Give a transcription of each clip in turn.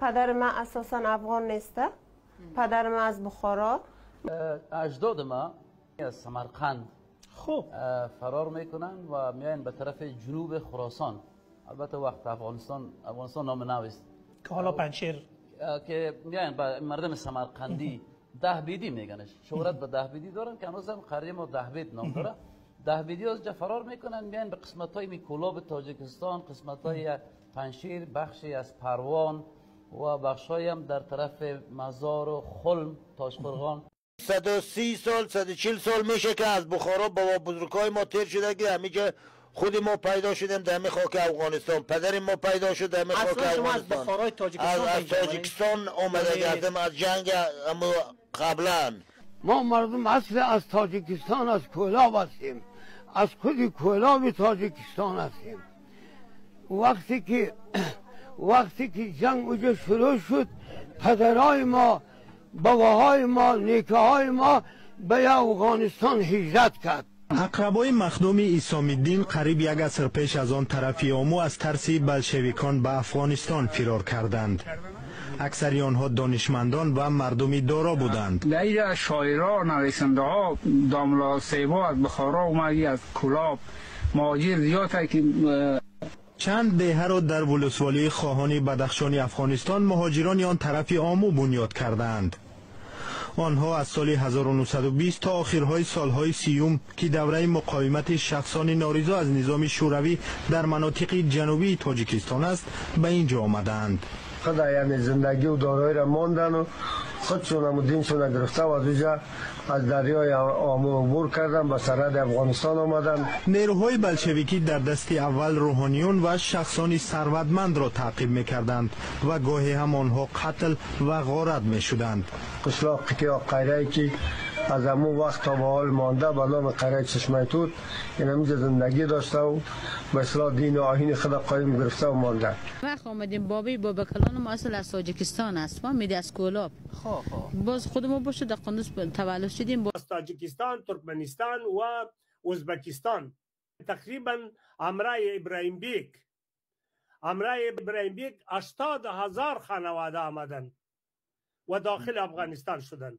پدر من اساسا افغان نیسته. پدر من از بخارا. اجداد ما از سمرقند خب فرار میکنن و میاین به طرف جنوب خراسان. البته وقت افغانستان نام نو است که حالا پنشیر که میاین به مردم سمرقندی دهبیدی میگنش. شهرت به دهبیدی دارن که هنوز هم قریه ما دهبید نام داره. دهبیدی از جا فرار میکنن میاین به قسمت های کولاب تاجیکستان، قسمت های پنشیر، بخشی از پروان و بخشایی هم در طرف مزار و خلم تاشقرغان. 130 سال 140 سال میشه که از بخارا با بزرگای ما تیر شده که همیشه خود ما پیدا شدیم در همین خاک افغانستان. پدر ما پیدا شد در همین خاک افغانستان. از بخارای تاجیکستان از تاجیکستان آمده گردیم از جنگ قبلا. ما مردم اصل از تاجیکستان از کولاب هستیم. از خود کولاب تاجیکستان هستیم. وقتی که جنگ اونجا شروع شد پدرای ما، باباهای ما، نیکه‌های ما به افغانستان هجرت کرد. اقربای مخدوم عیسامی‌الدین قریب یک عصر پیش از آن طرفی آمو از ترس بلشویکان به افغانستان فرار کردند. اکثری آنها دانشمندان و مردمی دارا بودند. در شاعران نویسنده ها داملا سیبا از بخارا اومدی، از کلاب مهاجر زیاد که چند دهه را در ولسوالی خواهان بدخشان افغانستان مهاجران آن طرف آمو بنیاد کردند. آنها از سال 1920 تا آخرهای سالهای 30 که دوره مقاومت شخصان ناریضا از نظام شوروی در مناطق جنوبی تاجیکستان است به اینجا آمدند. خود یعنی زندگی و دارایی را ماندن و خودشون هم دینشون گرفته و از اونجا از دریای آمو عبور کردن به سرحد افغانستان آمدن. نیروهای بلشویکی در دست اول روحانیون و شخصانی ثروتمند را تعقیب می‌کردند و گاهی هم آنها قتل و غارت می‌شدند. قشلاقی که قریه‌ای که از همون وقت تا به حال مانده به نام قریه چشمه توت این همینجا زندگی داشته و به اصلاح دین و آیین خود قایم گرفته و مانده. وقت آمدیم بابا کلان ما اصل از تاجیکستان است. ما میده از کولاب. باز خودمون باشه در قندوز تولد شدیم. از تاجیکستان، ترکمنستان و ازبکستان. تقریبا امرای ابراهیم بیگ 80,000 خانواده آمدن و داخل افغانستان شدند.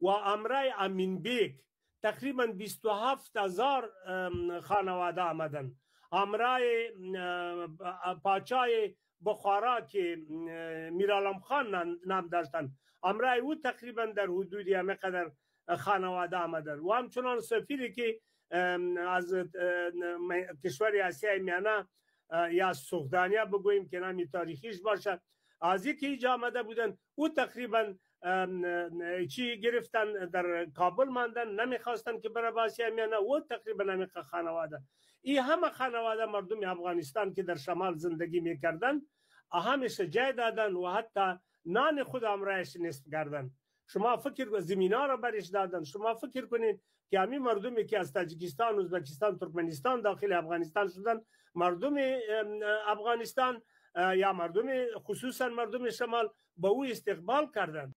و امرای امین بیگ تقریبا 27,000 خانواده آمدن. امرای پاچای بخارا که میرعالم خان نام داشتن، امرای او تقریبا در حدود همه قدر خانواده آمدن. و همچنان سفیری که از کشور آسیای میانه یا سوخدانیا بگوییم که نامی تاریخیش باشه، از یکی اینجا آمده بودن، او تقریبا چی گرفتن در کابل ماندن، نمیخواستن که برای آسیا میانه. و تقریبا همین خانواده، این همه خانواده مردم افغانستان که در شمال زندگی میکردن همیشه جای دادن و حتی نان خود امرایش نصف کردن. شما فکر زمینا را برش دادن. شما فکر کنید که همین مردمی که از تاجیکستان، ازبکستان، ترکمنستان داخل افغانستان شدن، مردم افغانستان یا مردم خصوصا مردم شمال با او استقبال کردند.